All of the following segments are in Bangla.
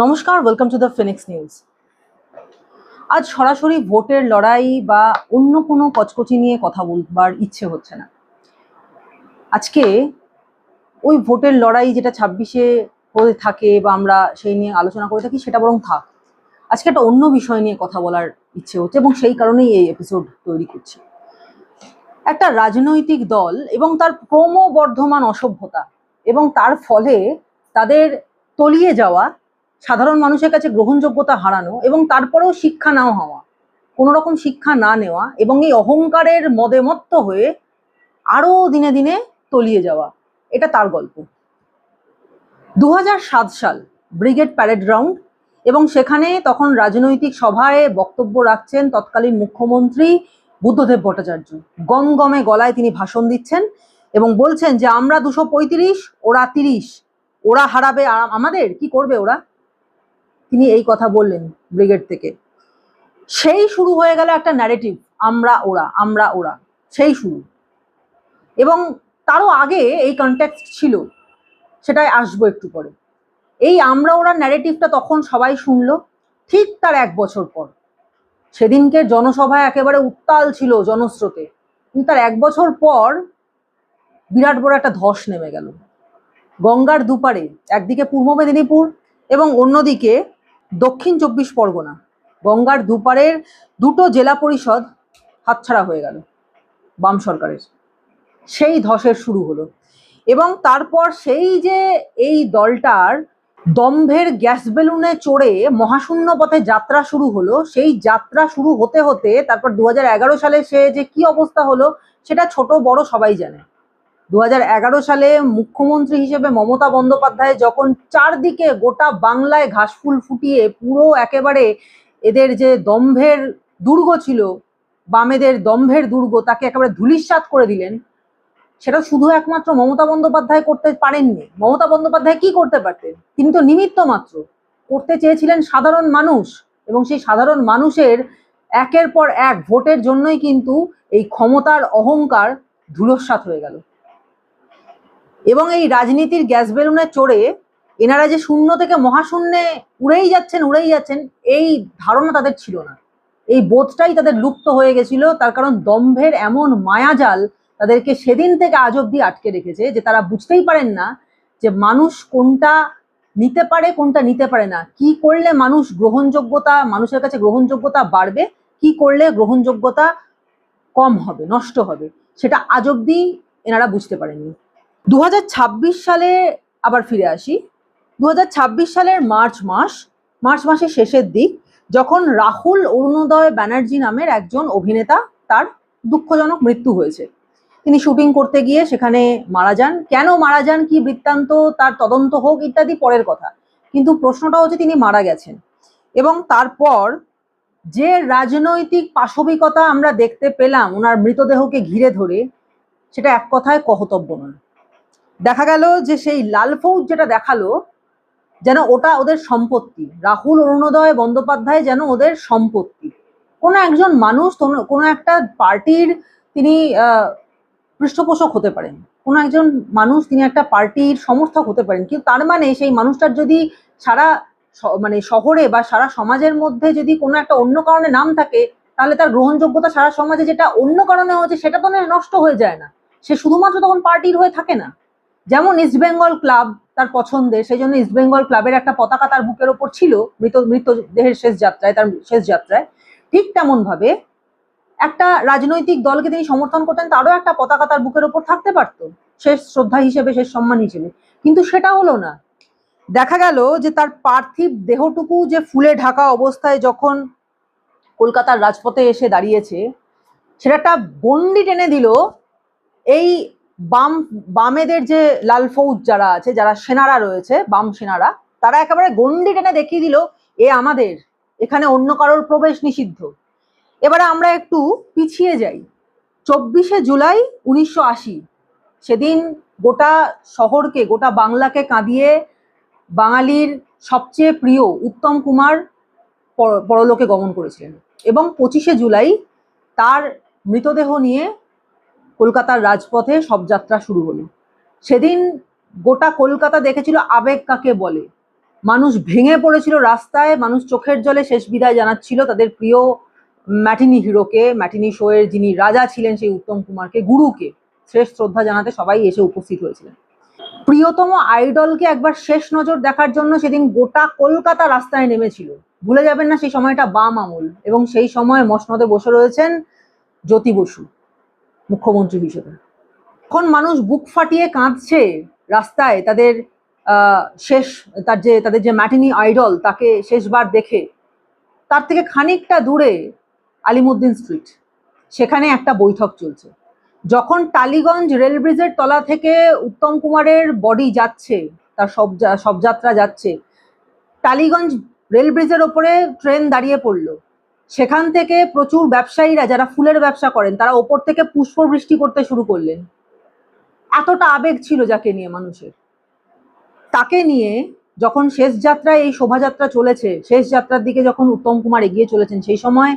নমস্কার, welcome to the Phoenix news. আজ সরাসরি ভোটের লড়াই বা অন্য কোনো কচকচি নিয়ে কথা বলবার ইচ্ছে হচ্ছে না। আজকে ওই ভোটের লড়াই যেটা 26-এ হয়ে থাকে বা আমরা সেই নিয়ে আলোচনা করে থাকি সেটা বরং থাক। আজকে একটা অন্য বিষয় নিয়ে কথা বলার ইচ্ছে হচ্ছে এবং সেই কারণেই এই এপিসোড তৈরি করছি। একটা রাজনৈতিক দল এবং তার ক্রমবর্ধমান অসভ্যতা এবং তার ফলে তাদের তলিয়ে যাওয়া, সাধারণ মানুষের কাছে গ্রহণযোগ্যতা হারানো এবং তারপরেও শিক্ষা না হওয়া, কোনো রকম শিক্ষা না নেওয়া এবং এই অহংকারের মদে মত্ত হয়ে আরো দিনে দিনে তলিয়ে যাওয়া, এটা তার গল্প। 2007 সাল, ব্রিগেড প্যারেড গ্রাউন্ড, এবং সেখানে তখন রাজনৈতিক সভায় বক্তব্য রাখছেন তৎকালীন মুখ্যমন্ত্রী বুদ্ধদেব ভট্টাচার্য। গমগমে গলায় তিনি ভাষণ দিচ্ছেন এবং বলছেন যে আমরা 235, ওরা 30, ওরা হারাবে আমাদের, কি করবে ওরা। তিনি এই কথা বললেন ব্রিগেড থেকে। সেই শুরু হয়ে গেল একটা ন্যারেটিভ, আমরা ওরা আমরা ওরা, সেই শুরু। এবং তারও আগে এই কনটেক্সট ছিল, সেটাই আসবো একটু পরে। এই আমরা ওরা ন্যারেটিভটা তখন সবাই শুনলো। ঠিক তার 1 বছর পর, সেদিনকে জনসভায় একেবারে উত্তাল ছিল জনস্রোতে, কিন্তু তার 1 বছর পর বিরাট বড় একটা ধস নেমে গেল। গঙ্গার দুপারে একদিকে পূর্ব মেদিনীপুর এবং অন্যদিকে দক্ষিণ 24 পরগনা, গঙ্গার দুপারের দুটো জেলা পরিষদ হাতছাড়া হয়ে গেল বাম সরকারের। সেই ধসের শুরু হলো এবং তারপর সেই যে এই দলটার দম্ভের গ্যাস বেলুনে চড়ে মহাশূন্য পথে যাত্রা শুরু হলো, সেই যাত্রা শুরু হতে হতে তারপর 2011 সালে সে যে কি অবস্থা হলো সেটা ছোট বড় সবাই জানে। 2011 সালে মুখ্যমন্ত্রী হিসেবে মমতা বন্দ্যোপাধ্যায় যখন চারদিকে গোটা বাংলায় ঘাসফুল ফুটিয়ে পুরো একেবারে এদের যে দম্ভের দুর্গ ছিল, বামেদের দম্ভের দুর্গ, তাকে একেবারে ধূলিসাৎ করে দিলেন, সেটা শুধু একমাত্র মমতা বন্দ্যোপাধ্যায় করতে পারেননি। মমতা বন্দ্যোপাধ্যায় কি করতে পারতেন? তিনি তো নিমিত্ত মাত্র। করতে চেয়েছিলেন সাধারণ মানুষ, এবং সেই সাধারণ মানুষের একের পর এক ভোটের জন্যই কিন্তু এই ক্ষমতার অহংকার ধূলিসাৎ হয়ে গেল। এবং এই রাজনীতির গ্যাস বেলুনে চড়ে এনারা যে শূন্য থেকে মহাশূন্যে উড়েই যাচ্ছেন, এই ধারণা তাদের ছিল না। এই বোধটাই তাদের লুপ্ত হয়ে গেছিল, তার কারণ দম্ভের এমন মায়াজাল তাদেরকে সেদিন থেকে আজ অব্দি আটকে রেখেছে যে তারা বুঝতেই পারেন না যে মানুষ কোনটা নিতে পারে কোনটা নিতে পারে না, কি করলে মানুষের কাছে গ্রহণযোগ্যতা বাড়বে, কি করলে গ্রহণযোগ্যতা কম হবে, নষ্ট হবে, সেটা আজ অব্দি এনারা বুঝতে পারেননি। 2026 সালে আবার ফিরে আসি। 2026 সালের মার্চ মাসের শেষের দিক, যখন রাহুল অরুণোদয় ব্যানার্জি নামের একজন অভিনেতা, তার দুঃখজনক মৃত্যু হয়েছে। তিনি শুটিং করতে গিয়ে সেখানে মারা যান। কেন মারা যান, কি বৃত্তান্ত, তার তদন্ত হোক ইত্যাদি পরের কথা, কিন্তু প্রশ্নটা হচ্ছে তিনি মারা গেছেন। এবং তারপর যে রাজনৈতিক পাশবিকতা আমরা দেখতে পেলাম ওনার মৃতদেহকে ঘিরে ধরে, সেটা এক কথায় কহতব্য নয়। দেখা গেল যে সেই লাল ফৌজ যেটা দেখালো, যেন ওটা ওদের সম্পত্তি। রাহুল অরুণোদয় বন্দ্যোপাধ্যায় যেন ওদের সম্পত্তি। কোনো একজন মানুষ, কোনো একটা পার্টির তিনি পৃষ্ঠপোষক হতে পারেন, কোনো একজন মানুষ তিনি একটা পার্টির সমর্থক হতে পারেন, কিন্তু তার মানে সেই মানুষটার যদি সারা শহরে বা সারা সমাজের মধ্যে যদি কোনো একটা অন্য কারণে নাম থাকে, তাহলে তার গ্রহণযোগ্যতা সারা সমাজে যেটা অন্য কারণে হচ্ছে সেটা তো নষ্ট হয়ে যায় না, সে শুধুমাত্র তখন পার্টির হয়ে থাকে না। যেমন ইস্ট বেঙ্গল ক্লাব তার পছন্দের, সেই জন্য ইস্ট বেঙ্গল ক্লাবের একটা পতাকা তার বুকের ওপর ছিল মৃতদেহের শেষ যাত্রায়, ঠিক তেমন ভাবে একটা রাজনৈতিক দলকে তিনি সমর্থন করতেন, তারও একটা পতাকা তার বুকের ওপর থাকতে পারতো শেষ শ্রদ্ধা হিসেবে, শেষ সম্মান হিসেবে, কিন্তু সেটা হলো না। দেখা গেল যে তার পার্থিব দেহটুকু যে ফুলে ঢাকা অবস্থায় যখন কলকাতার রাজপথে এসে দাঁড়িয়েছে, সেটা একটা গণ্ডি টেনে দিল এই বামেদের যে লাল ফৌজ যারা আছে, যারা সেনারা রয়েছে, বাম সেনারা, তারা একেবারে গণ্ডি টেনে দেখিয়ে দিল এ আমাদের, এখানে অন্য কারোর প্রবেশ নিষিদ্ধ। এবারে আমরা একটু পিছিয়ে যাই। 24শে জুলাই 1980, সেদিন গোটা শহরকে, গোটা বাংলাকে কাঁদিয়ে বাঙালির সবচেয়ে প্রিয় উত্তম কুমার পরলোকে গমন করেছিলেন, এবং 25শে জুলাই তার মৃতদেহ নিয়ে কলকাতার রাজপথে শবযাত্রা শুরু হলো। সেদিন গোটা কলকাতা দেখেছিল আবেগ কাকে বলে। মানুষ ভেঙে পড়েছিল রাস্তায়, মানুষ চোখের জলে শেষ বিদায় জানাচ্ছিল তাদের প্রিয় ম্যাটিনি হিরোকে, ম্যাটিনি শোয়ের যিনি রাজা ছিলেন সেই উত্তম কুমারকে, গুরুকে শেষ শ্রদ্ধা জানাতে সবাই এসে উপস্থিত হয়েছিলেন। প্রিয়তম আইডলকে একবার শেষ নজর দেখার জন্য সেদিন গোটা কলকাতা রাস্তায় নেমেছিল। ভুলে যাবেন না সেই সময়টা বাম আমল, এবং সেই সময় মসনদে বসে রয়েছেন জ্যোতি বসু মুখ্যমন্ত্রী হিসেবে। এখন মানুষ বুক ফাটিয়ে কাঁদছে রাস্তায় তাদের তাদের যে ম্যাটিনি আইডল তাকে শেষবার দেখে। তার থেকে খানিকটা দূরে আলিমুদ্দিন স্ট্রিট, সেখানে একটা বৈঠক চলছে। যখন টালিগঞ্জ রেল ব্রিজের তলা থেকে উত্তম কুমারের বডি যাচ্ছে, তার শবযাত্রা যাচ্ছে, টালিগঞ্জ রেল ব্রিজের ওপরে ট্রেন দাঁড়িয়ে পড়লো। সেখান থেকে প্রচুর ব্যবসায়ীরা যারা ফুলের ব্যবসা করেন তারা ওপর থেকে পুষ্পবৃষ্টি করতে শুরু করলেন। এতটা আবেগ ছিল যাকে নিয়ে মানুষের। তাকে নিয়ে যখন শেষ যাত্রায় এই শোভাযাত্রা চলেছে, শেষ যাত্রার দিকে যখন উত্তম কুমার এগিয়ে চলেছেন, সেই সময়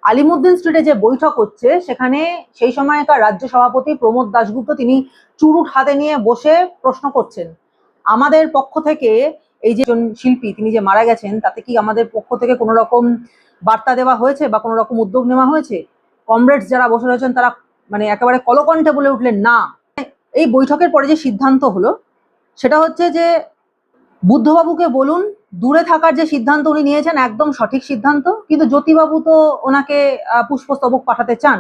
আলিমুদ্দিন স্ট্রিটে যে বৈঠক হচ্ছে সেখানে সেই সময়কার রাজ্য সভাপতি প্রমোদ দাশগুপ্ত তিনি চুরুট হাতে নিয়ে বসে প্রশ্ন করছেন, আমাদের পক্ষ থেকে এই যে শিল্পী তিনি যে মারা গেছেন তাতে কি আমাদের পক্ষ থেকে কোনো রকম বার্তা দেওয়া হয়েছে বা কোনো রকম উদ্যোগ নেওয়া হয়েছে? কমরেডস যারা বসে রয়েছেন তারা মানে একেবারে কলকণ্ঠে বলে উঠলেন না। এই বৈঠকের পরে যে সিদ্ধান্ত হলো সেটা হচ্ছে যে বুদ্ধবাবুকে বলুন দূরে থাকার যে সিদ্ধান্ত উনি নিয়েছেন একদম সঠিক সিদ্ধান্ত, কিন্তু জ্যোতিবাবু তো ওনাকে পুষ্পস্তবক পাঠাতে চান,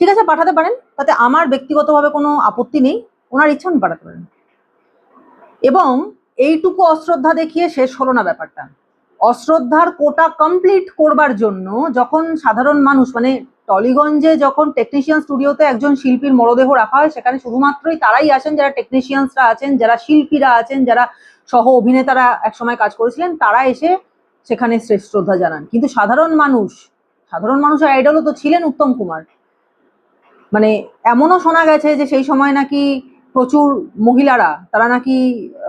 ঠিক আছে পাঠাতে পারেন, তাতে আমার ব্যক্তিগতভাবে কোনো আপত্তি নেই, ওনার ইচ্ছা উনি পাঠাতে পারেন। এবং এইটুকু অশ্রদ্ধা দেখিয়ে শেষ হলো না ব্যাপারটা। অশ্রদ্ধার কোটা কমপ্লিট করবার জন্য যখন সাধারণ মানুষ মানে টলিগঞ্জে যখন টেকনিশিয়ান স্টুডিওতে একজন শিল্পীর মরদেহ রাখা হয়, সেখানে শুধুমাত্রই তারাই আসেন যারা টেকনিশিয়ানসরা আছেন, যারা শিল্পীরা আছেন, যারা সহ অভিনেতারা একসময় কাজ করেছিলেন, তারা এসে সেখানে শ্রদ্ধা জানান। কিন্তু সাধারণ মানুষের আইডলও তো ছিলেন উত্তম কুমার। মানে এমনও শোনা গেছে যে সেই সময় নাকি প্রচুর মহিলারা তারা নাকি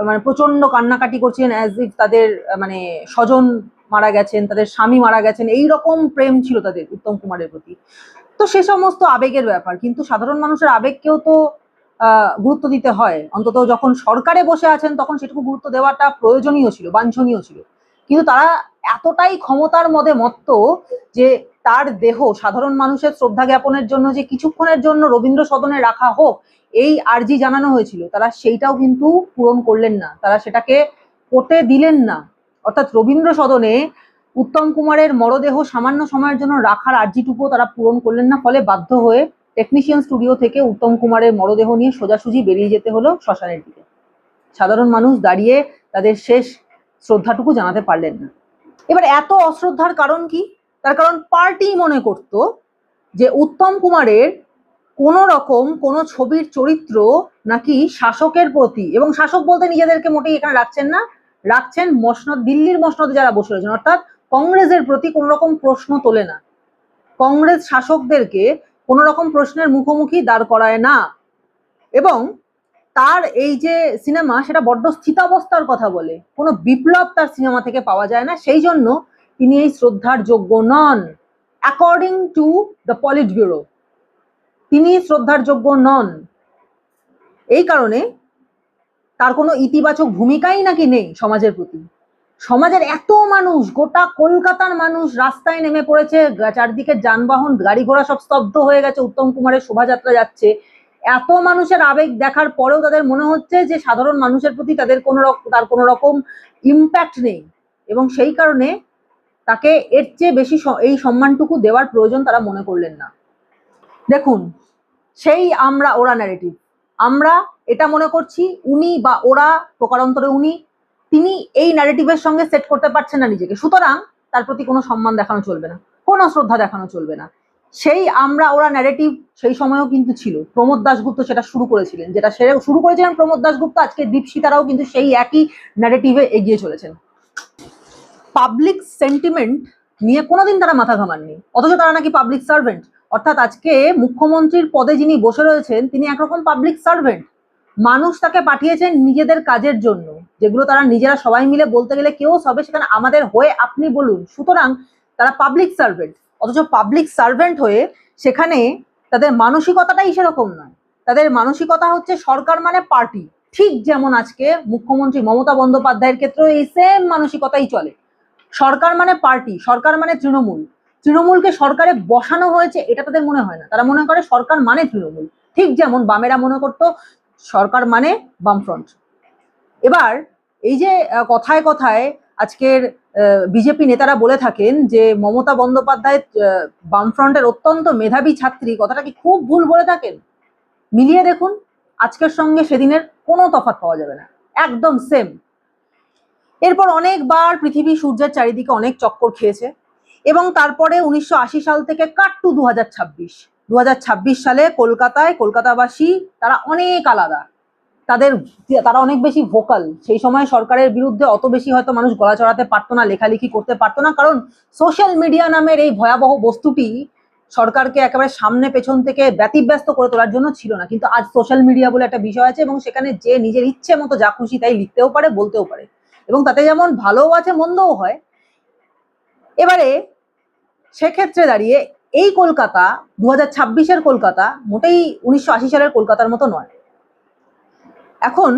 মানে প্রচন্ড কান্নাকাটি করছিলেন, অ্যাজ ইফ তাদের মানে স্বজন মারা গেছেন, তাদের স্বামী মারা গেছেন, এই রকম প্রেম ছিল তাদের উত্তম কুমারের প্রতি। তো সে সমস্ত আবেগের ব্যাপার, কিন্তু সাধারণ মানুষের আবেগকেও তো গুরুত্ব দিতে হয়। অন্তত যখন সরকারে বসে আছেন তখন সেটুকু গুরুত্ব দেওয়াটা প্রয়োজনীয় ছিল, বাঞ্ছনীয় ছিল। কিন্তু তারা এতটাই ক্ষমতার মধ্যে মত্ত যে তার দেহ সাধারণ মানুষের শ্রদ্ধা জ্ঞাপনের জন্য যে কিছুক্ষণের জন্য রবীন্দ্র সদনে রাখা হোক এই আর্জি জানানো হয়েছিল, তারা সেইটাও কিন্তু পূরণ করলেন না, তারা সেটাকে করতে দিলেন না। অর্থাৎ রবীন্দ্র সদনে উত্তম কুমারের মরদেহ সামান্য সময়ের জন্য রাখার আর্জিটুকুও তারা পূরণ করলেন না, ফলে বাধ্য হয়ে টেকনিশিয়ান স্টুডিও থেকে উত্তম কুমারের মরদেহ নিয়ে সোজাসুজি বেরিয়ে যেতে হলো শ্মশানের দিকে। সাধারণ মানুষ দাঁড়িয়ে তাদের শেষ শ্রদ্ধাটুকু জানাতে পারলেন না। এবার এত অশ্রদ্ধার কারণ কি? তার কারণ পার্টি মনে করত যে উত্তম কুমারের কোন রকম কোন ছবির চরিত্র নাকি শাসকের প্রতি, এবং শাসক বলতে নিজেদেরকে মোটেই এখানে রাখছেন না, রাখছেন মসনদ, দিল্লির মসনদে যারা বসে রয়েছেন, অর্থাৎ কংগ্রেসের প্রতি কোন রকম প্রশ্ন তোলে না, কংগ্রেস শাসকদেরকে কোন রকম প্রশ্নের মুখোমুখি দাঁড় করায় না। এবং তার এই যে সিনেমা সেটা বড্ড স্থিতাবস্থার কথা বলে, কোনো বিপ্লব তার সিনেমা থেকে পাওয়া যায় না, সেই জন্য তিনি এই শ্রদ্ধার যোগ্য নন। According to the politburo তিনি শ্রদ্ধার যোগ্য নন। এই কারণে তার কোনো ইতিবাচক ভূমিকাই নাকি নেই সমাজের প্রতি। সমাজের এত মানুষ, গোটা কলকাতার মানুষ রাস্তায় নেমে পড়েছে, চারদিকে যানবাহন গাড়ি ঘোড়া সব স্তব্ধ হয়ে গেছে, উত্তম কুমারের শোভাযাত্রা যাচ্ছে, এত মানুষের আবেগ দেখার পরেও তাদের মনে হচ্ছে যে সাধারণ মানুষের প্রতি তার কোনো রকম ইম্প্যাক্ট নেই, এবং সেই কারণে তাকে এর চেয়ে বেশি এই সম্মানটুকু দেওয়ার প্রয়োজন তারা মনে করলেন না। দেখুন, সেই আমরা ওরা ন্যারেটিভ, আমরা এটা মনে করছি উনি বা ওরা প্রকারান্তরে তিনি এই ন্যারেটিভের সঙ্গে সেট করতে পারছেন না নিজেকে, সুতরাং তার প্রতি কোনো সম্মান দেখানো চলবে না, কোনো শ্রদ্ধা দেখানো চলবে না। সেই আমরা ওরা ন্যারেটিভ সেই সময়ও কিন্তু ছিল, প্রমোদ দাশগুপ্ত সেটা শুরু করেছিলেন, যেটা শুরু করেছিলেন প্রমোদ দাশগুপ্ত, আজকে দীপশিতারাও কিন্তু সেই একই ন্যারেটিভে এগিয়ে চলেছেন। পাবলিক সেন্টিমেন্ট নিয়ে কোনোদিন তারা মাথা ঘামাননি, অথচ তারা নাকি পাবলিক সার্ভেন্ট। অর্থাৎ আজকে মুখ্যমন্ত্রীর পদে যিনি বসে রয়েছেন তিনি একরকম পাবলিক সার্ভেন্ট। মানুষ তাকে পাঠিয়েছেন নিজেদের কাজের জন্য, যেগুলো তারা নিজেরা সবাই মিলে বলতে গেলে কেউ সবে সেখানে আমাদের হয়ে আপনি বলুন, সুতরাং তারা পাবলিক সার্ভেন্ট। অথচ পাবলিক সার্ভেন্ট হয়ে সেখানে তাদের মানসিকতাটাই সেরকম নয়, তাদের মানসিকতা হচ্ছে সরকার মানে পার্টি, ঠিক যেমন আজকে মুখ্যমন্ত্রী মমতা বন্দ্যোপাধ্যায়ের ক্ষেত্রেও এই সেম মানসিকতাই চলে। সরকার মানে পার্টি, সরকার মানে তৃণমূল, তৃণমূলকে সরকারে বসানো হয়েছে এটা তাদের মনে হয় না, তারা মনে করে সরকার মানে তৃণমূল। ঠিক যেমন বামেরা মনে করতো সরকার মানে বামফ্রন্ট। এবার এই যে কথায় কথায় আজকের বিজেপি নেতারা বলে থাকেন যে মমতা বন্দ্যোপাধ্যায় বামফ্রন্টের অত্যন্ত মেধাবী ছাত্রী, কথাটা কি খুব ভুল বলে থাকেন? মিলিয়ে দেখুন, আজকের সঙ্গে সেদিনের কোনো তফাৎ পাওয়া যাবে না, একদম সেম। এরপর অনেকবার পৃথিবী সূর্যের চারিদিকে অনেক চক্কর খেয়েছে এবং তারপরে 1980 সাল থেকে কাট টু 2026 সালে কলকাতাবাসী তারা অনেক আলাদা, তারা অনেক বেশি ভোকাল। সেই সময় সরকারের বিরুদ্ধে অত বেশি হয়তো মানুষ গলা চড়াতে পারতো না, লেখালেখি করতে পারতো না, কারণ সোশ্যাল মিডিয়া নামের এই ভয়াবহ বস্তুটি সরকারকে একেবারে সামনে পেছন থেকে ব্যতিব্যস্ত করে তোলার জন্য ছিল না। কিন্তু আজ সোশ্যাল মিডিয়া বলে একটা বিষয় আছে এবং সেখানে যে নিজের ইচ্ছে মতো যা খুশি তাই লিখতেও পারে, বলতেও পারে, এবং তাতে যেমন ভালোও আছে মন্দও হয়। এবারে সেক্ষেত্রে দাঁড়িয়ে এই কলকাতা 2026-এর কলকাতা মোটেই 1980 সালের কলকাতার মতো নয়। এখন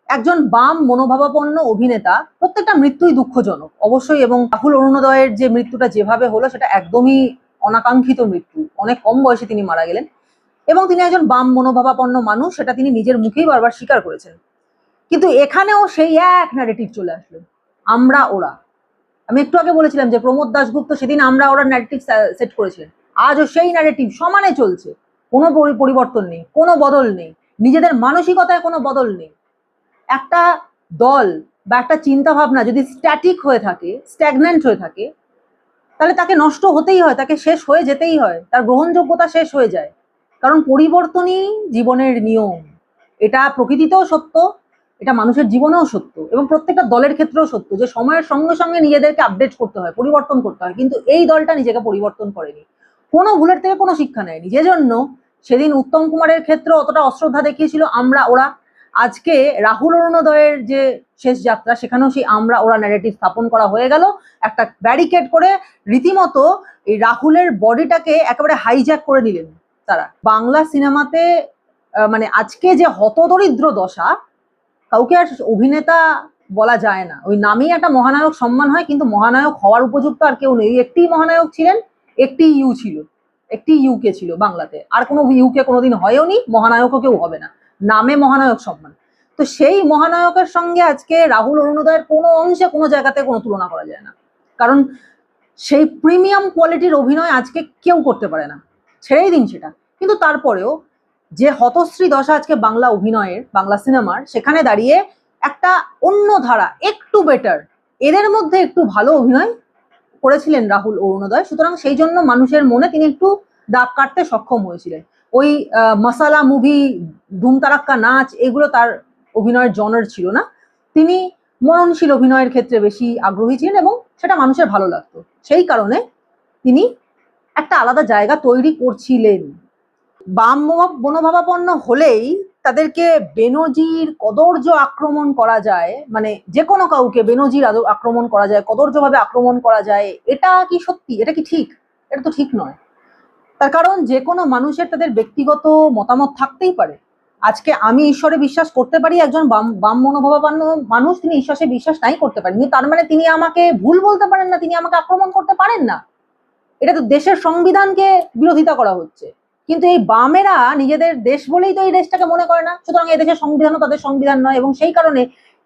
একজন বাম মনোভাবাপন্ন অভিনেতা, প্রত্যেকটা মৃত্যুই দুঃখজনক অবশ্যই, এবং রাহুল অরুণোদয়ের যে মৃত্যুটা যেভাবে হলো সেটা একদমই অনাকাঙ্ক্ষিত মৃত্যু, অনেক কম বয়সে তিনি মারা গেলেন এবং তিনি একজন বাম মনোভাবাপন্ন মানুষ, সেটা তিনি নিজের মুখেই বারবার স্বীকার করেছেন। কিন্তু এখানেও সেই এক ন্যারেটিভ চলে আসলো, আমরা ওরা। আমি একটু আগে বলেছিলাম যে প্রমোদ দাশগুপ্ত সেদিন আমরা ওরা ন্যারেটিভ সেট করেছিলেন, আজও সেই ন্যারেটিভ সমানে চলছে, কোনো পরিবর্তন নেই, কোনো বদল নেই, নিজেদের মানসিকতায় কোনো বদল নেই। একটা দল বা একটা চিন্তা ভাবনা যদি স্ট্যাটিক হয়ে থাকে, স্ট্যাগন্যান্ট হয়ে থাকে, তাহলে তাকে নষ্ট হতেই হয়, তাকে শেষ হয়ে যেতেই হয়, তার গ্রহণযোগ্যতা শেষ হয়ে যায়। কারণ পরিবর্তনই জীবনের নিয়ম, এটা প্রকৃতিতেও সত্য, এটা মানুষের জীবনেও সত্য, এবং প্রত্যেকটা দলের ক্ষেত্রেও সত্য যে সময়ের সঙ্গে সঙ্গে নিজেদেরকে আপডেট করতে হয়, পরিবর্তন করতে হয়। কিন্তু এই দলটা নিজেকে পরিবর্তন করেনি, কোনো ভুলের থেকে কোনো শিক্ষা নেয়নি, যে জন্য সেদিন উত্তম কুমারের ক্ষেত্রে অতটা অশ্রদ্ধা দেখিয়েছিল আমরা ওরা। আজকে রাহুল অরুণোদয়ের যে শেষ যাত্রা, সেখানেও সেই আমরা ওরা ন্যারেটিভ স্থাপন করা হয়ে গেল, একটা ব্যারিকেড করে রীতিমতো এই রাহুলের বডিটাকে একেবারে হাইজ্যাক করে নিলেন তারা। বাংলা সিনেমাতে মানে আজকে যে হতদরিদ্র দশা, কাউকে আর অভিনেতা বলা যায় না, ওই নামেই একটা মহানায়ক সম্মান হয়, কিন্তু মহানায়ক হওয়ার উপযুক্ত আর কেউ নেই। একটি মহানায়ক ছিলেন, একটি ইউ ছিল, একটি ইউকে ছিল বাংলাতে, আর কোনো ইউকে কোনোদিন হয়ও নি, মহানায়কও কেউ হবে না, নামে মহানায়ক সম্মান। তো সেই মহানায়কের সঙ্গে আজকে রাহুল অরুণোদয়ের কোনো অংশে কোনো জায়গাতে কোনো তুলনা করা যায় না, কারণ সেই প্রিমিয়াম কোয়ালিটির অভিনয় আজকে কেউ করতে পারে না, ছেড়েই দিন সেটা। কিন্তু তারপরেও যে হতশ্রী দশা আজকে বাংলা অভিনয়ের, বাংলা সিনেমার, সেখানে দাঁড়িয়ে একটা অন্য ধারা, একটু বেটার, এদের মধ্যে একটু ভালো অভিনয় করেছিলেন রাহুল অরুণোদয়। সুতরাং সেই জন্য মানুষের মনে তিনি একটু দাগ কাটতে সক্ষম হয়েছিলেন। ওই মশালা মুভি, ধুম তারাক্কা নাচ, এগুলো তার অভিনয়ের জনার ছিল না। তিনি মননশীল অভিনয়ের ক্ষেত্রে বেশি আগ্রহী ছিলেন এবং সেটা মানুষের ভালো লাগতো, সেই কারণে তিনি একটা আলাদা জায়গা তৈরি করছিলেন। বাম মনোভাবাপন্ন হলেই তাদেরকে বেনজির কদর্য আক্রমণ করা যায়, মানে যে কোনো কাউকে বেনজির আক্রমণ করা যায়, কদর্যভাবে আক্রমণ করা যায়, এটা কি সত্যি? এটা কি ঠিক? এটা তো ঠিক নয়। তার কারণ যে কোনো মানুষের তাদের ব্যক্তিগত মতামত থাকতেই পারে। আজকে আমি ঈশ্বরে বিশ্বাস করতে পারি, একজন বাম মনোভাবাপন্ন মানুষ তিনি ঈশ্বরে বিশ্বাস নাই করতে পারেন, কিন্তু তার মানে তিনি আমাকে ভুল বলতে পারেন না, তিনি আমাকে আক্রমণ করতে পারেন না। এটা তো দেশের সংবিধানকে বিরোধিতা করা হচ্ছে। কিন্তু এই বামেরা নিজেদের দেশ বলেই তো এই দেশটাকে মনে করে না, সুতরাং এই দেশের সংবিধানও তাদের সংবিধান নয়, এবং সেই কারণে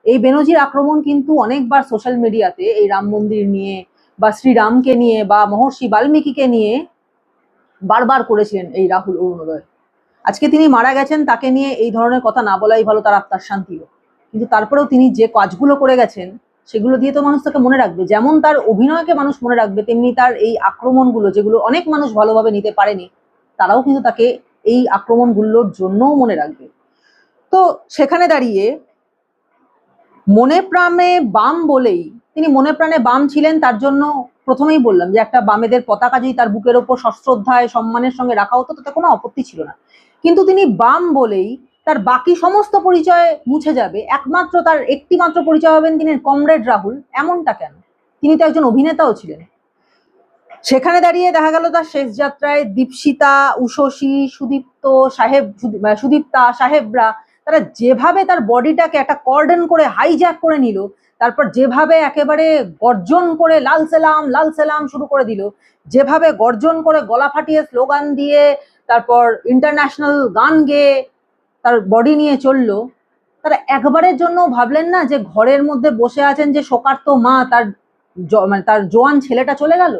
এই বেনজির আক্রমণ কিন্তু অনেকবার সোশ্যাল মিডিয়াতে এই রাম মন্দির নিয়ে বা শ্রীরামকে নিয়ে বা মহর্ষি বাল্মীকিকে নিয়ে বারবার করেছিলেন এই রাহুল অরুণোদয়। আজকে তিনি মারা গেছেন, তাকে নিয়ে এই ধরনের কথা না বলাই ভালো, তার আত্মার শান্তি হোক। কিন্তু তারপরেও তিনি যে কাজগুলো করে গেছেন সেগুলো দিয়ে তো মানুষ তাকে মনে রাখবে, যেমন তার অভিনয়কে মানুষ মনে রাখবে, তেমনি তার এই আক্রমণগুলো যেগুলো অনেক মানুষ ভালোভাবে নিতে পারেনি, তারাও কিন্তু তাকে এই আক্রমণগুলোর জন্যও মনে রাখবে। তো সেখানে দাঁড়িয়ে মনে প্রাণে বাম বলেই, তিনি মনে প্রাণে বাম ছিলেন, তার জন্য প্রথমেই বললাম যে একটা বামেদের পতাকা যদি তার বুকের ওপর সশ্রদ্ধায় সম্মানের সঙ্গে রাখা হতো তাতে কোনো আপত্তি ছিল না। কিন্তু তিনি বাম বলেই তার বাকি সমস্ত পরিচয় মুছে যাবে, একমাত্র তার একটি মাত্র পরিচয় হবেন তিনি কমরেড রাহুল, এমনটা কেন? তিনি তো একজন অভিনেতাও ছিলেন। সেখানে দাঁড়িয়ে দেখা গেল তার শেষ যাত্রায় দীপশিতা, উষসী, সুদীপ্তা সাহেবরা তারা যেভাবে তার বডিটাকে একটা কর্ডন করে হাইজ্যাক করে নিল, তারপর যেভাবে একেবারে গর্জন করে লাল সেলাম শুরু করে দিল, যেভাবে গর্জন করে গলা ফাটিয়ে স্লোগান দিয়ে তারপর ইন্টারন্যাশনাল গান গেয়ে তার বডি নিয়ে চললো, তারা একবারের জন্য ভাবলেন না যে ঘরের মধ্যে বসে আছেন যে শোকার্ত মা, তার মানে তার জোয়ান ছেলেটা চলে গেল,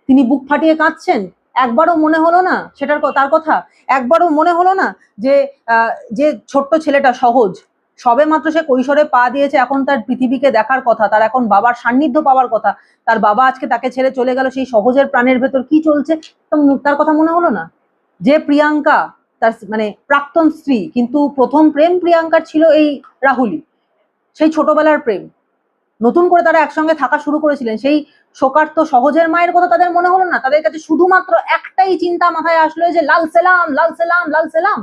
তিনি বুক ফাটিয়ে কাঁদছেন? একবারও মনে হলো না সেটার তার কথা? একবারও মনে হলো না যে যে ছোট্ট ছেলেটা সহজ, সবে মাত্র সে কৈশোরে পা দিয়েছে, এখন তার পৃথিবীকে দেখার কথা, তার এখন বাবার সান্নিধ্য পাওয়ার কথা, তার বাবা আজকে তাকে ছেড়ে চলে গেল, সেই সহজের প্রাণের ভেতর কি চলছে তার কথা মনে হলো না? যে প্রিয়াঙ্কা তার মানে প্রাক্তন স্ত্রী, কিন্তু প্রথম প্রেম প্রিয়াঙ্কার ছিল এই রাহুলই, সেই ছোটবেলার প্রেম, নতুন করে তারা একসঙ্গে থাকা শুরু করেছিলেন, সেই শোকার্ত সহজের মায়ের কথা তাদের মনে হলো না? তাদের কাছে শুধুমাত্র একটাই চিন্তা মাথায় আসলো যে লাল সেলাম লাল সেলাম লাল সেলাম।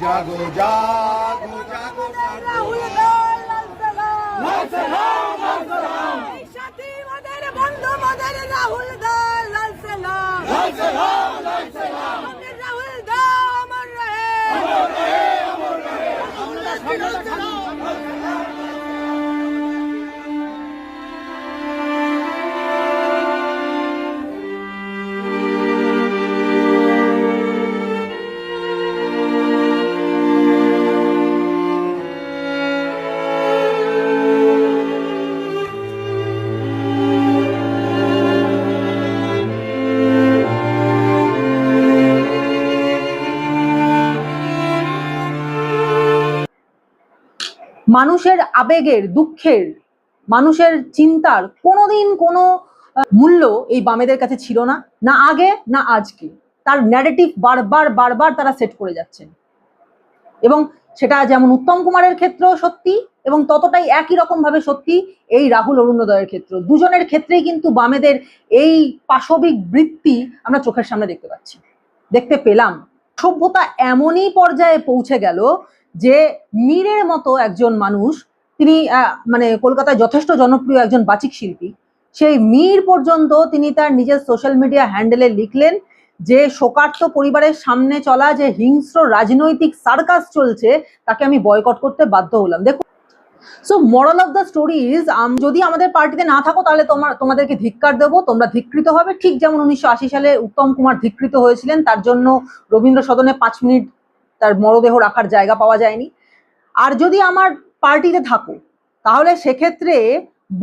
জাগো জাগো জাগো রাহুল দল লাল সালাম লাল সালাম লাল সালাম, এই সাথী মদের বন্ধু মদের রাহুল দল লাল সালাম লাল সালাম লাল সালাম, আমাদের রাহুল দল অমর রহে অমর রহে অমর রহে, আমরা স্বাধীনতা মানুষের আবেগের, দুঃখের, মানুষের চিন্তার কোনোদিন কোনো মূল্য এই বামেদের কাছে ছিল না, না আগে না আজকে। তার ন্যারেটিভ বারবার বারবার তারা সেট করে যাচ্ছেন, এবং সেটা যেমন উত্তম কুমারের ক্ষেত্রেও সত্যি, এবং ততটাই একই রকম ভাবে সত্যি এই রাহুল অরুণোদয়ের ক্ষেত্র। দুজনের ক্ষেত্রেই কিন্তু বামেদের এই পাশবিক বৃত্তি আমরা চোখের সামনে দেখতে পাচ্ছি, দেখতে পেলাম। সভ্যতা এমনই পর্যায়ে পৌঁছে গেল যে মীরের মতো একজন মানুষ, তিনি মানে কলকাতায় যথেষ্ট জনপ্রিয় একজন বাচিক শিল্পী, সেই মীর পর্যন্ত তিনি তার নিজের সোশ্যাল মিডিয়া হ্যান্ডেলে লিখলেন যে শোকার্ত পরিবারের সামনে চলা যে হিংস্র রাজনৈতিক সার্কাস চলছে তাকে আমি বয়কট করতে বাধ্য হলাম। দেখো, so moral of the story is, যদি আমাদের পার্টিতে না থাকো তাহলে তোমাদেরকে ধিক্কার দেবো, তোমরা ধিক্কৃত হবে, ঠিক যেমন 1980 সালে উত্তম কুমার ধিক্কৃত হয়েছিলেন, তার জন্য রবীন্দ্র সদনে 5 মিনিট তার মরদেহ রাখার জায়গা পাওয়া যায়নি। আর যদি আমার পার্টিতে থাকো তাহলে সেক্ষেত্রে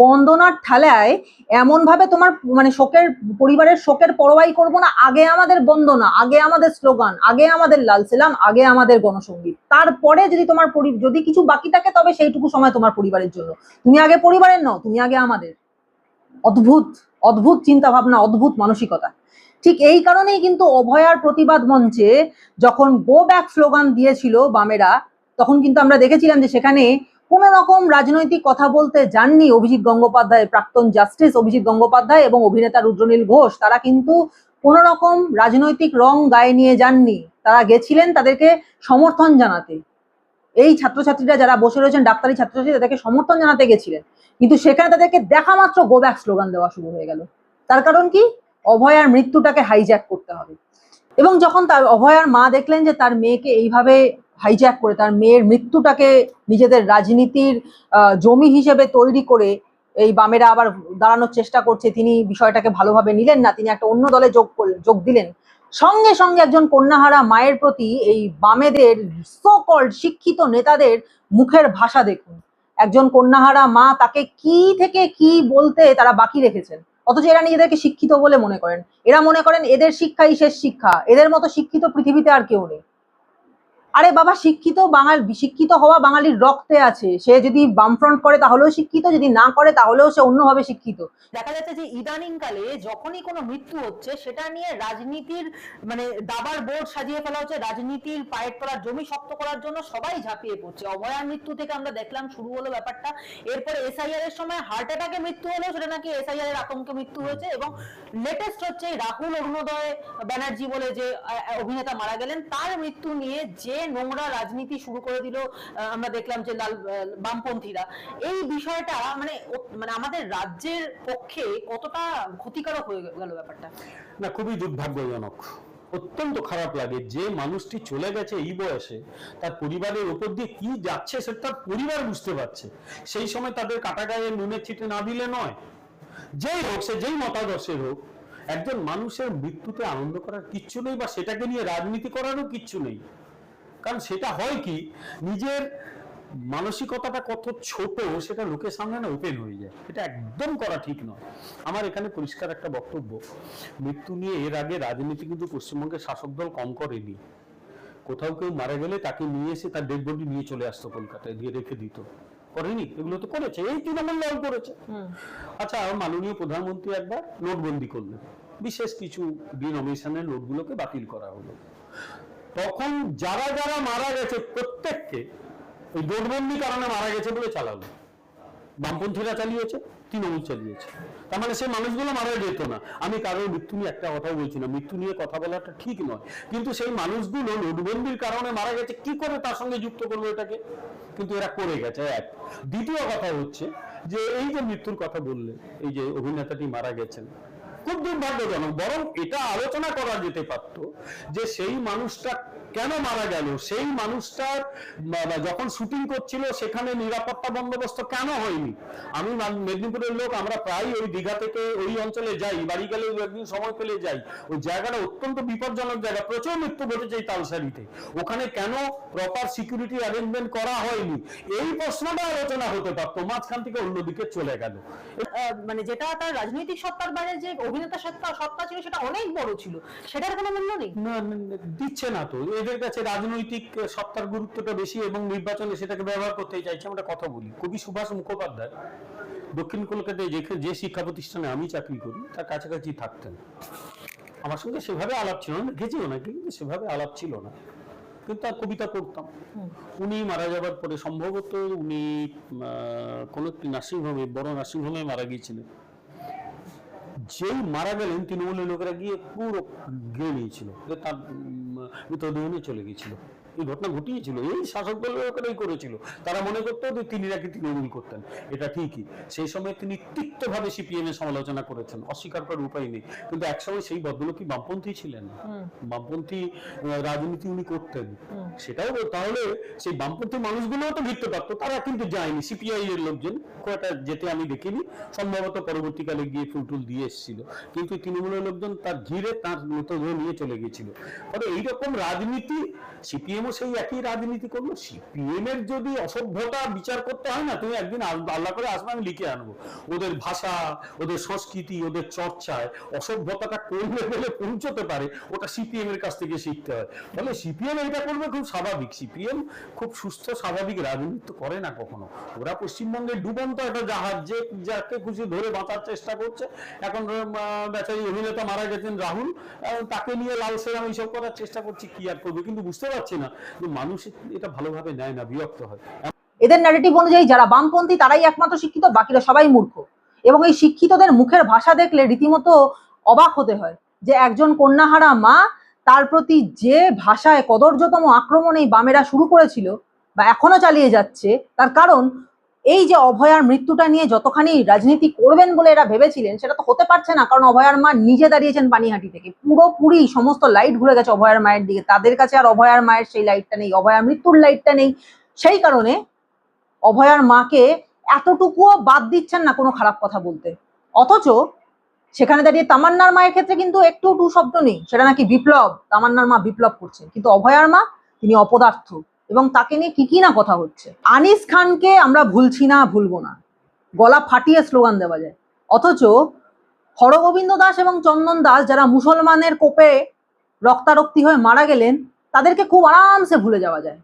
বন্দনার ঠেলায় এমনভাবে তোমার মানে শোকের পরিবারের শোকের পরোয়াই করবো না, আগে আমাদের বন্দনা, আগে আমাদের স্লোগান, আগে আমাদের লাল সেলাম, আগে আমাদের গণসঙ্গীত, তারপরে যদি তোমার যদি কিছু বাকি থাকে তবে সেইটুকু সময় তোমার পরিবারের জন্য। তুমি আগে পরিবারের নও, তুমি আগে আমাদের। অদ্ভুত অদ্ভুত চিন্তা ভাবনা, অদ্ভুত মানসিকতা। ঠিক এই কারণেই কিন্তু অভয়ার প্রতিবাদ মঞ্চে যখন গো ব্যাক স্লোগান দিয়েছিল বামেরা, তখন কিন্তু আমরা দেখেছিলাম যে সেখানে কোনো রকম রাজনৈতিক কথা বলতে যাননি অভিজিৎ গঙ্গোপাধ্যায়, প্রাক্তন জাস্টিস অভিজিৎ গঙ্গোপাধ্যায় এবং অভিনেতা রুদ্রনীল ঘোষ। তারা কিন্তু কোনো রকম রাজনৈতিক রং গায়ে নিয়ে যাননি, তারা গেছিলেন তাদেরকে সমর্থন জানাতে। এই ছাত্রছাত্রীরা যারা বসে রয়েছেন, ডাক্তারি ছাত্রছাত্রী, তাদেরকে সমর্থন জানাতে গেছিলেন, কিন্তু সেখানে তাদেরকে দেখা মাত্র গো ব্যাক স্লোগান দেওয়া শুরু হয়ে গেল। তার কারণ কি? অভয়ার মৃত্যুটাকে হাইজ্যাক করতে হবে। এবং যখন তার অভয়ার মা দেখলেন যে তার মেয়েকে এইভাবে হাইজ্যাক করে, তার মেয়ের মৃত্যুটাকে নিজেদের রাজনীতির জমি হিসেবে তৈরি করে এই বামেরা আবার দাঁড়ানোর চেষ্টা করছে, তিনি বিষয়টাকে ভালোভাবে নিলেন না, তিনি একটা অন্য দলে যোগ দিলেন। সঙ্গে সঙ্গে একজন কন্যাহারা মায়ের প্রতি এই বামেদের সো কল্ড শিক্ষিত নেতাদের মুখের ভাষা দেখুন। একজন কন্যাহারা মা, তাকে কি থেকে কি বলতে তারা বাকি রেখেছেন, অথচ এরা নিজেদেরকে শিক্ষিত বলে মনে করেন। এরা মনে করেন এদের শিক্ষাই শেষ শিক্ষা, এদের মতো শিক্ষিত পৃথিবীতে আর কেউ নেই। আরে বাবা, শিক্ষিত হওয়া বাঙালির রক্তে আছে। সে যদি বামফ্রন্ট করে তাহলেও শিক্ষিত, যদি না করে তাহলেও সে অন্যভাবে শিক্ষিত। দেখা যাচ্ছে যে ইদানিং কালে যখনই কোনো মৃত্যু হচ্ছে সেটা নিয়ে রাজনীতির মানে দাবার বোর্ড সাজিয়ে ফেলা হচ্ছে, রাজনীতির পায়ের তলার জমি শক্ত করার জন্য সবাই ঝাঁপিয়ে পড়ছে। অভয়ার মৃত্যু থেকে আমরা দেখলাম শুরু হলো ব্যাপারটা, এরপরে এসআইআর এর সময় হার্ট অ্যাটাকে মৃত্যু হলো, সেটা নাকি এসআইআর এর আতঙ্কে মৃত্যু হয়েছে, এবং লেটেস্ট হচ্ছে রাহুল অরুণোদয় ব্যানার্জি বলে যে অভিনেতা মারা গেলেন, তার মৃত্যু নিয়ে যে নোংরা রাজনীতি শুরু করে দিল আমরা দেখলাম যে বামপন্থীরা। এই বিষয়টা মানে মানে আমাদের রাজ্যের পক্ষে কতটা ক্ষতিকারক হয়ে গেল ব্যাপারটা? না, খুবই দুর্ভাগ্যজনক, অত্যন্ত খারাপ লাগে। যে মানুষটি চলে গেছে এই বয়সে, তার পরিবারের ওপর দিয়ে কি যাচ্ছে সেটা তার পরিবার বুঝতে পারছে। সেই সময় তাদের কাটা গায়ে নুনের ছিটে না দিলে নয়। যেই হোক, সে যেই মতাদর্শের হোক, একজন মানুষের মৃত্যুতে আনন্দ করার কিচ্ছু নেই, বা সেটাকে নিয়ে রাজনীতি করারও কিচ্ছু নেই। কারণ সেটা হয় কি, নিজের মানসিকতাটা কত ছোট সেটা লোকের সামনে না ওপেন হয়ে যায়। এটা একদম করা ঠিক নয়। আমার এখানে পরিষ্কার একটা বক্তব্য, মৃত্যু নিয়ে এর আগে রাজনীতি কিন্তু পশ্চিমবঙ্গের শাসক দল কম করেনি। কোথাও কেউ মারা গেলে তাকে নিয়ে এসে তার ডেড বডি নিয়ে চলে আসতো কলকাতায়, দিয়ে রেখে দিত। করেনি? এগুলো তো করেছে, এই তৃণমূল দল করেছে। আচ্ছা, মাননীয় প্রধানমন্ত্রী একবার নোটবন্দি করলেন, বিশেষ কিছু ডিনোমিনেশনের নোটগুলোকে বাতিল করা হলো। তখন যারা যারা মারা গেছে প্রত্যেককে ওই নোটবন্দি কারণে মারা গেছে বলে চালালো। বামপন্থীরা চালিয়েছে, তৃণমূল চালিয়েছে। তার মানে সেই মানুষগুলো মারা যেত না। আমি কারোর মৃত্যু নিয়ে একটা কথাও বলছি না, মৃত্যু নিয়ে কথা বলাটা ঠিক নয়, কিন্তু সেই মানুষগুলো নোটবন্দির কারণে মারা গেছে, কি করে তার সঙ্গে যুক্ত করবো এটাকে? কিন্তু এরা করে গেছে। এক, দ্বিতীয় কথা হচ্ছে যে এই যে মৃত্যুর কথা বললে, এই যে অভিনেতাটি মারা গেছেন, খুব দুর্ভাগ্যজনক। বরং এটা আলোচনা করা যেতে পারতো যে সেই মানুষটা কেন মারা গেল, সেই মানুষটার যখন শুটিং করছিল সেখানে নিরাপত্তা বন্দোবস্ত কেন হয়নি। আমি মেদিনীপুরের লোক, আমরা প্রায় ওই দীঘা থেকে ওই অঞ্চলে যাই, বাড়ি গেলে একদিন সময় পেলে যাই। ওই জায়গাটা অত্যন্ত বিপজ্জনক জায়গা, প্রচুর মৃত্যু ঘটেছে এই তালসারিতে। ওখানে কেন প্রপার সিকিউরিটি অ্যারেঞ্জমেন্ট করা হয়নি, এই প্রশ্নটা আলোচনা হতে পারতো। মাঝখান থেকে অন্যদিকে চলে গেল। মানে যেটা তার রাজনৈতিক সত্তার বাইরে যে অভিনেতা সত্তা ছিল সেটা অনেক বড় ছিল, সেটার কোনো মূল্য নেই। না, দিচ্ছে না তো। এদের কাছে রাজনৈতিক সত্তার গুরুত্বটা বেশি, এবং নির্বাচনে সেটাকে ব্যবহার করতে চাইছে। আমরা কথা বলি, কবি সুভাষ মুখোপাধ্যায় দক্ষিণ কলকাতায় যে শিক্ষা প্রতিষ্ঠানে আমি চাকরি করি তার কাছাকাছি থাকতেন। আমার সঙ্গে সেভাবে আলাপ ছিল না, দেখেছিও না, কিন্তু সেভাবে আলাপ ছিল না, কিন্তু তার কবিতা পড়তাম। উনি মারা যাবার পরে সম্ভবত উনি কোনো একটি নার্সিংহোমে, বড় নার্সিংহোমে মারা গিয়েছিলেন। যেই মারা গেলেন, তৃণমূলের লোকেরা গিয়ে পুরো গিয়ে নিয়েছিল, তার মৃতদেহ নিয়ে চলে গিয়েছিল। এই ঘটনা ঘটিয়েছিল, এই শাসক দলের লোকেরাই করেছিল। তারা মনে করতো যে তিনি নাকি তৃণমূল করতেন, এটা ঠিকই। সেই সময় তিনি তিক্তভাবে সিপিএম এর সমালোচনা করেছেন, অস্বীকার করার উপায় নেই। কিন্তু একসময় সেই ভদ্রলোক কি বামপন্থী ছিলেন? বামপন্থী রাজনীতি উনি করতেন, সেটাও। তাহলে সেই বামপন্থী মানুষগুলোও তো ভিড়তে পারতো, তারা কিন্তু যায়নি। সিপিআই এর লোকজন কয়েকটা যেতে আমি দেখিনি, সম্ভবত পরবর্তীকালে গিয়ে ফুলটুল দিয়ে এসেছিল, কিন্তু তৃণমূলের লোকজন তার ঘিরে তার মৃতদেহ নিয়ে চলে গিয়েছিল। ফলে এইরকম রাজনীতি সিপিএমও সেই একই রাজনীতি করলো। সিপিএম এর যদি অসভ্যতা বিচার করতে হয় না, তুমি একদিন আল্লাহ করে আসবে, আমি লিখে আনবো। ওদের ভাষা, ওদের সংস্কৃতি, ওদের চর্চায় অসভ্যতাটা কোন লেভেলে পৌঁছতে পারে, ওটা সিপিএম এর কাছ থেকে শিখতে হয়। ফলে সিপিএম এটা করবে খুব স্বাভাবিক। সিপিএম খুব সুস্থ স্বাভাবিক রাজনীতি করে না কখনো। ওরা পশ্চিমবঙ্গের ডুবন্ত একটা জাহাজ, যে যাকে খুশি ধরে বাঁচার চেষ্টা করছে। এখন বেচারি অভিনেতা মারা গেছেন রাহুল, তাকে নিয়ে লাল সেরাম এইসব করার চেষ্টা করছে, কি আর করবে। কিন্তু বুঝতে পারছি না যে মানুষ এটা ভালোভাবে নেয় না, বিরক্ত হয়। এদের ন্যারেটিভ অনুযায়ী যারা বামপন্থী তারাই একমাত্র শিক্ষিত, বাকিরা সবাই মূর্খ। এবং এই শিক্ষিতদের মুখের ভাষা দেখলে রীতিমতো অবাক হতে হয় যে একজন কন্যাহারা মা, তার প্রতি যে ভাষায় কদর্যতম আক্রমণ এই বামেরা শুরু করেছিল বা এখনো চালিয়ে যাচ্ছে, তার কারণ এই যে অভয়ার মৃত্যুটা নিয়ে যতখানি রাজনীতি করবেন বলে এরা ভেবেছিলেন, সেটা তো হতে পারছে না। কারণ অভয়ার মা নিজে দাঁড়িয়েছেন পানিহাটি থেকে, পুরোপুরি সমস্ত লাইট ঘুরে গেছে অভয়ার মায়ের দিকে। তাদের কাছে আর অভয়ার মায়ের সেই লাইটটা নেই, অভয়ার মৃত্যুর লাইটটা নেই। সেই কারণে অভয়ার মাকে এতটুকুও বাদ দিচ্ছেন না কোনো খারাপ কথা বলতে। অথচ সেখানে দাঁড়িয়ে তামান্নার মায়ের ক্ষেত্রে কিন্তু একটু টু শব্দ নেই, সেটা নাকি বিপ্লব, তামান্নার মা বিপ্লব করছেন। কিন্তু অভয়ার মা, তিনি অপদার্থ, এবং তাকে নিয়ে কি না কথা হচ্ছে। আনিস খানকে আমরা ভুলছি না, ভুলবো না, গলা ফাটিয়ে স্লোগান দেওয়া যায়। অথচ হরগোবিন্দ দাস এবং চন্দন দাস, যারা মুসলমানের কোপে রক্তারক্তি হয়ে মারা গেলেন, তাদেরকে খুব আরামসে ভুলে যাওয়া যায়।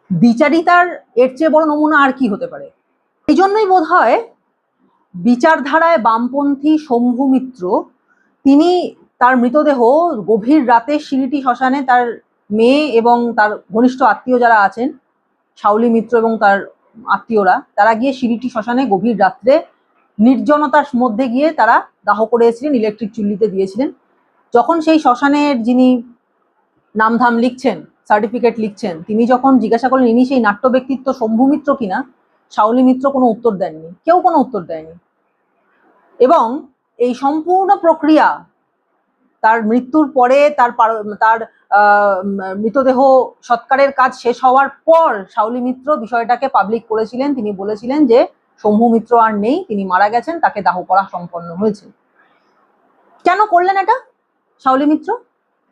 বিচারিতার এর চেয়ে বড় নমুনা আর কি হতে পারে? এই জন্যই বোধ হয় বিচারধারায় বামপন্থী শম্ভু মিত্র তিনি তার মৃতদেহ গভীর রাতে সিরিটি শ্মশানে তার মেয়ে এবং তার ঘনিষ্ঠ আত্মীয় যারা আছেন, শাওলি মিত্র এবং তার আত্মীয়রা, তারা গিয়ে সিরিটি শ্মশানে গভীর রাত্রে নির্জনতার মধ্যে গিয়ে তারা দাহ করেছিলেন, ইলেকট্রিক চুল্লিতে দিয়েছিলেন। যখন সেই শ্মশানের যিনি নামধাম লিখছেন, সার্টিফিকেট লিখছেন, তিনি যখন জিজ্ঞাসা করলেন ইনি সেই নাট্য ব্যক্তিত্ব শম্ভু মিত্র কিনা, শাওলি মিত্র কোনো উত্তর দেননি, কেউ কোনো উত্তর দেয়নি। এবং এই সম্পূর্ণ প্রক্রিয়া তার মৃত্যুর পরে তার মৃতদেহ সৎকারের কাজ শেষ হওয়ার পর শাওলি মিত্র বিষয়টাকে পাবলিক করেছিলেন। তিনি বলেছিলেন যে শম্ভু মিত্র আর নেই, তিনি মারা গেছেন, তাকে দাহ করা সম্পন্ন হয়েছে। কেন করলেন এটা শাওলি মিত্র?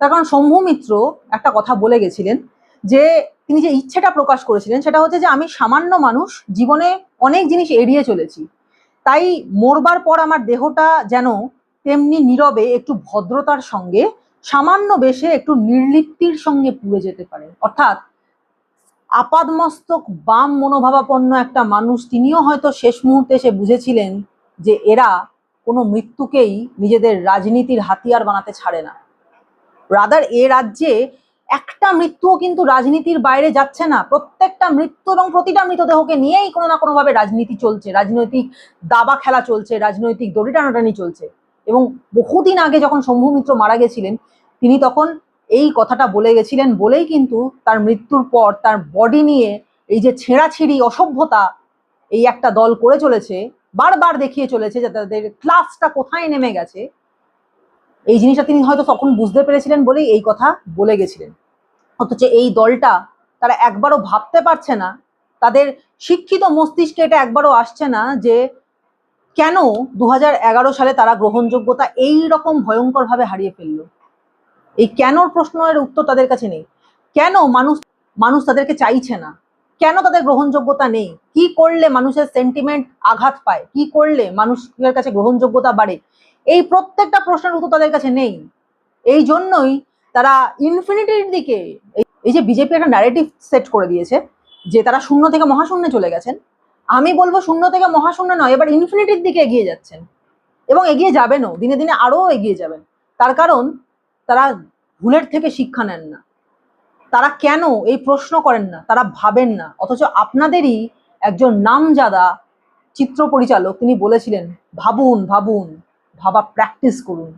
তার কারণ শম্ভু মিত্র একটা কথা বলে গেছিলেন, যে তিনি যে ইচ্ছেটা প্রকাশ করেছিলেন সেটা হচ্ছে যে আমি সামান্য মানুষ, জীবনে অনেক জিনিস এড়িয়ে চলেছি, তাই মরবার পর আমার দেহটা যেন তেমনি নীরবে একটু ভদ্রতার সঙ্গে সামান্য বেশে একটু নির্লিপ্তির সঙ্গে পুড়ে যেতে পারে। অর্থাৎ আপাদমস্তক বাম মনোভাবাপন্ন একটা মানুষ, তিনিও হয়তো শেষ মুহূর্তে এসে বুঝেছিলেন যে এরা কোনো মৃত্যুকেই নিজেদের রাজনীতির হাতিয়ার বানাতে ছাড়ে না। রাদার এ রাজ্যে একটা মৃত্যুও কিন্তু রাজনীতির বাইরে যাচ্ছে না। প্রত্যেকটা মৃত্যু এবং প্রতিটা মৃতদেহকে নিয়েই কোনো না কোনোভাবে রাজনীতি চলছে, রাজনৈতিক দাবা খেলা চলছে, রাজনৈতিক দড়ি টানাটানি চলছে। এবং বহুদিন আগে যখন শম্ভু মিত্র মারা গেছিলেন, তিনি তখন এই কথাটা বলে গেছিলেন বলেই কিন্তু তার মৃত্যুর পর তার বডি নিয়ে এই যে ছেঁড়াছিঁড়ি অসভ্যতা এই একটা দল করে চলেছে, বারবার দেখিয়ে চলেছে যে তাদের ক্লাসটা কোথায় নেমে গেছে, এই জিনিসটা তিনি হয়তো তখন বুঝতে পেরেছিলেন বলেই এই কথা বলে গেছিলেন। অথচ এই দলটা তারা একবারও ভাবতে পারছে না, তাদের শিক্ষিত মস্তিষ্কে এটা একবারও আসছে না যে কেন 2011 সালে তারা গ্রহণযোগ্যতা এই রকম ভয়ঙ্করভাবে হারিয়ে ফেললো। এই কেনর প্রশ্নের উত্তর তাদের কাছে নেই। কেন মানুষ তাদেরকে চাইছে না, কেন তাদের গ্রহণযোগ্যতা নেই, কি করলে মানুষের সেন্টিমেন্ট আঘাত পায়, কি করলে মানুষের কাছে গ্রহণযোগ্যতা বাড়ে, এই প্রত্যেকটা প্রশ্নের উত্তর তাদের কাছে নেই। এই জন্যই তারা ইনফিনিটির দিকে, এই যে বিজেপি একটা ন্যারেটিভ সেট করে দিয়েছে যে তারা শূন্য থেকে মহাশূন্যে চলে গেছেন, আমি বলবো শূন্য থেকে মহাশূন্য নয়, এবার ইনফিনিটির দিকে এগিয়ে যাচ্ছেন এবং এগিয়ে যাবেনও, দিনে দিনে আরো এগিয়ে যাবেন। তার কারণ তারা ভুলের থেকে শিক্ষা নেন না, তারা কেন এই প্রশ্ন করেন না, তারা ভাবেন না। অথচ আপনাদেরই একজন নামজাদা চিত্র পরিচালক তিনি বলেছিলেন ভাবুন ভাবুন, ভাবা প্র্যাকটিস করুন।